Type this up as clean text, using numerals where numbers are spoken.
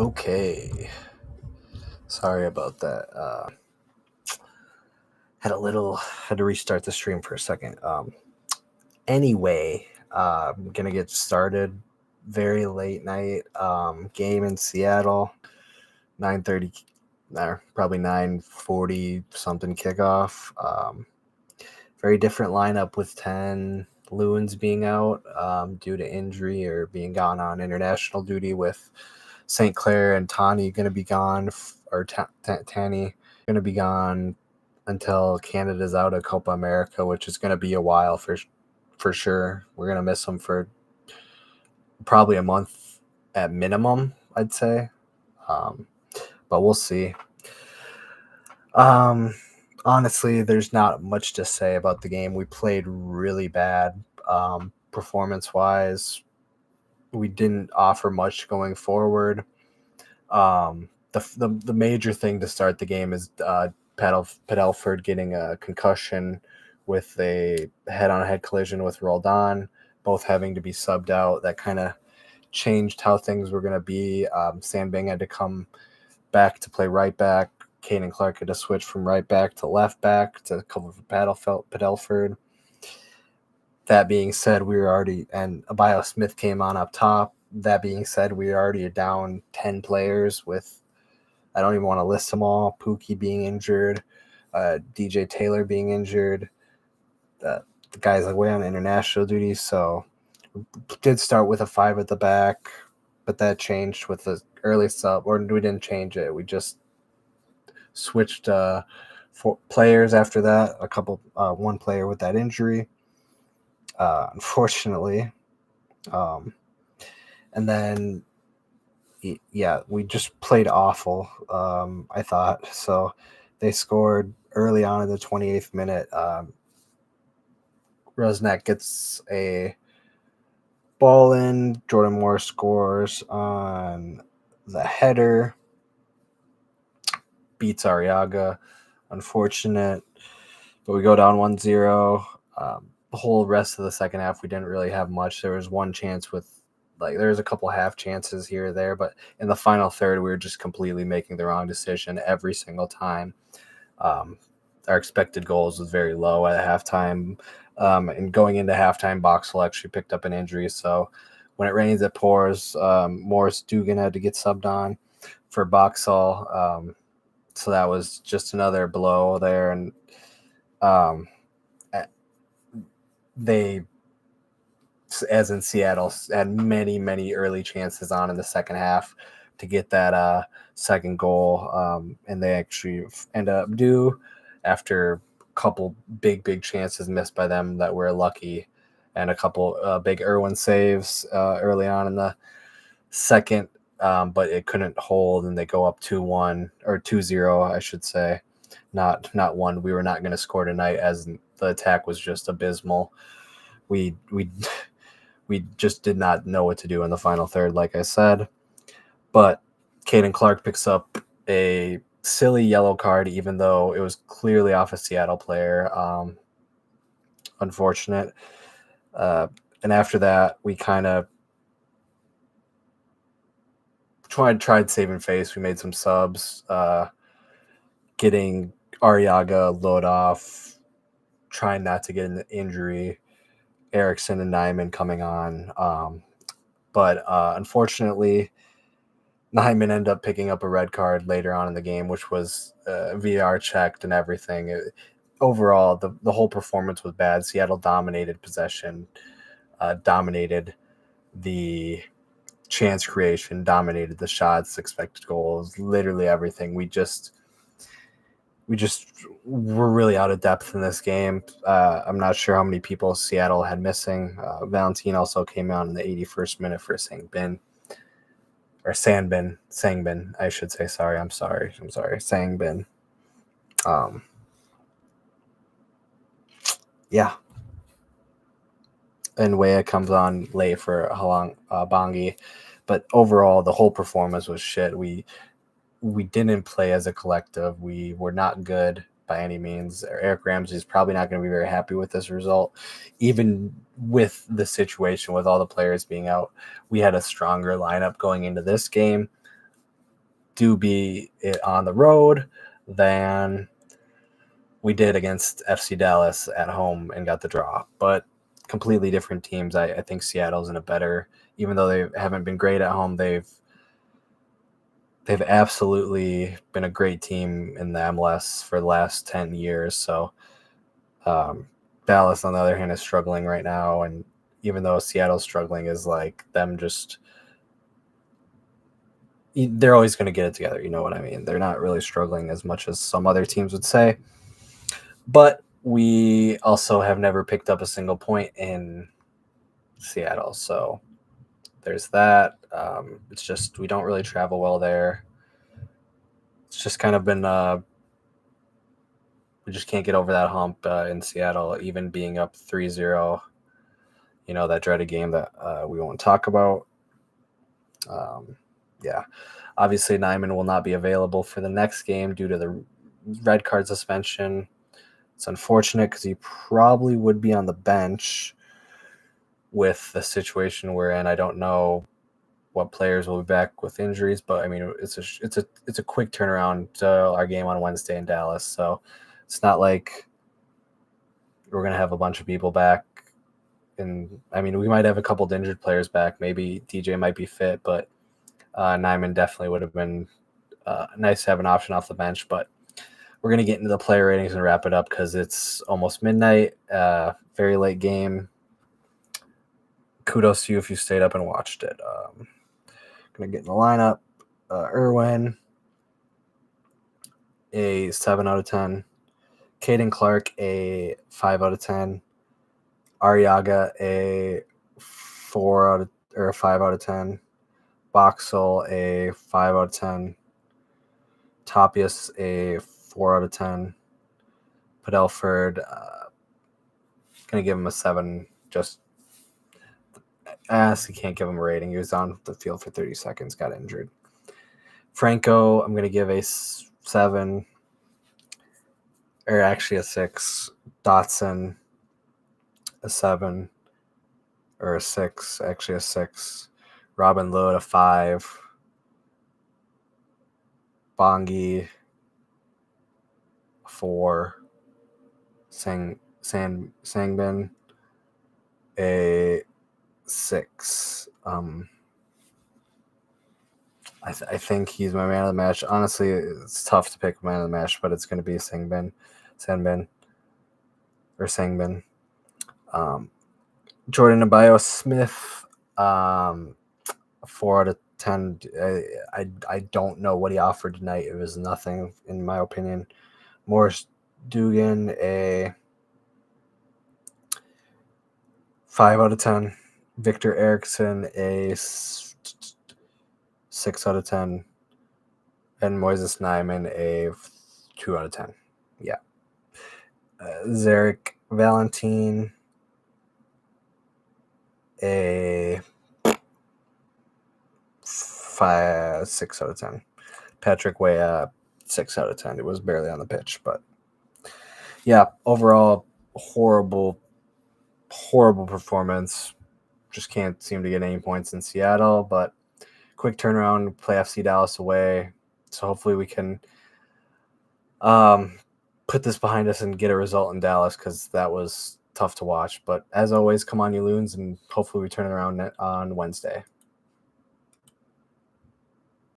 Okay. Sorry about that. Had to restart the stream for a second. Anyway, I'm gonna get started. Very late night game in Seattle, 9:30, or probably 9:40 something kickoff. Very different lineup with 10 Loons being out due to injury or being gone on international duty, with St. Clair and Tani going to be gone, or Tani going to be gone until Canada's out of Copa America, which is going to be a while for sure. We're going to miss them for probably a month at minimum, I'd say. But we'll see. Honestly, there's not much to say about the game. We played really bad performance-wise. We didn't offer much going forward. The major thing to start the game is Padelford getting a concussion with a head-on-head collision with Roldan, both having to be subbed out. That kind of changed how things were going to be. Sandbang had to come back to play right back. Caden Clark had to switch from right back to left back to cover for Padelford. That being said, and Abayo Smith came on up top. That being said, we were already down 10 players with, I don't even want to list them all, Pookie being injured, DJ Taylor being injured, the guys away on international duty. So we did start with a 5 at the back, but that changed with the early sub, or we didn't change it. We just switched for players after that. One player with that injury, unfortunately. And then, yeah, we just played awful, I thought. So they scored early on in the 28th minute. Rusnak gets a ball in. Jordan Moore scores on the header. Beats Arriaga. Unfortunate. But we go down 1-0. The whole rest of the second half, we didn't really have much. There was one chance there was a couple half chances here or there, but in the final third, we were just completely making the wrong decision every single time. Our expected goals was very low at halftime. And going into halftime, Boxall actually picked up an injury. So when it rains, it pours. Morris Dugan had to get subbed on for Boxall. So that was just another blow there. And they, as in Seattle, had many, many early chances on in the second half to get that second goal. And they actually end up due after a couple big chances missed by them that were lucky, and a couple big Irwin saves early on in the second, but it couldn't hold, and they go up 2-1 or 2-0, I should say. Not 1. We were not going to score tonight, as the attack was just abysmal. We just did not know what to do in the final third, like I said. But Caden Clark picks up a silly yellow card, even though it was clearly off a Seattle player. Unfortunate. And after that, we kind of tried saving face. We made some subs, getting Arriaga load off, trying not to get an injury. Erickson and Nyman coming on. But unfortunately, Nyman ended up picking up a red card later on in the game, which was VR checked and everything. Overall, the whole performance was bad. Seattle dominated possession, dominated the chance creation, dominated the shots, expected goals, literally everything. We just were really out of depth in this game. I'm not sure how many people Seattle had missing. Valentin also came out in the 81st minute for Sangbin, I should say. I'm sorry. Sangbin. Yeah. And Wea comes on late for Halang Bangi. But overall, the whole performance was shit. We didn't play as a collective. We were not good by any means. Eric Ramsey is probably not going to be very happy with this result. Even with the situation, with all the players being out, we had a stronger lineup going into this game. do beat it on the road than we did against FC Dallas at home and got the draw. But completely different teams. I think Seattle's in a better, even though they haven't been great at home, they've absolutely been a great team in the MLS for the last 10 years. So Dallas, on the other hand, is struggling right now. And even though Seattle's struggling, is like them just – they're always going to get it together. You know what I mean? They're not really struggling as much as some other teams would say. But we also have never picked up a single point in Seattle. So there's that. It's just we don't really travel well there. It's just kind of been we just can't get over that hump in Seattle, even being up 3-0. You know, that dreaded game that we won't talk about. Yeah, obviously Nyman will not be available for the next game due to the red card suspension. It's unfortunate because he probably would be on the bench with the situation we're in. I don't know what players will be back with injuries, but I mean it's a quick turnaround to our game on Wednesday in Dallas, so it's not like we're gonna have a bunch of people back. And I mean we might have a couple of injured players back. Maybe DJ might be fit, but Nyman definitely would have been nice to have an option off the bench. But we're gonna get into the player ratings and wrap it up because it's almost midnight. Very late game. Kudos to you if you stayed up and watched it. Gonna get in the lineup. Irwin, a 7 out of 10. Caden Clark, a 5 out of 10. Arriaga, a 5 out of 10. Boxel, a 5 out of 10. Tapias, a 4 out of 10. Padelford, gonna give him a 7. Just I honestly can't give him a rating. He was on the field for 30 seconds, got injured. Franco, I'm gonna give a 7, or actually a 6. Dotson, a 7, or a 6, actually a 6. Robin Lod, a 5. Bongi, a 4. Sangbin, a 6. I think he's my man of the match. Honestly, it's tough to pick man of the match, but it's going to be Sangbin. Jordan Abayo Smith, 4 out of 10. I don't know what he offered tonight. It was nothing, in my opinion. Morris Dugan, a 5 out of 10. Victor Erickson, a 6 out of 10. And Moises Nyman, a 2 out of 10. Yeah. Zarek Valentin, a 6 out of 10. Patrick Weah, 6 out of 10. It was barely on the pitch, but yeah, overall, horrible performance. Just can't seem to get any points in Seattle, but quick turnaround, play FC Dallas away. So hopefully we can put this behind us and get a result in Dallas, because that was tough to watch. But as always, come on, you loons, and hopefully we turn it around on Wednesday.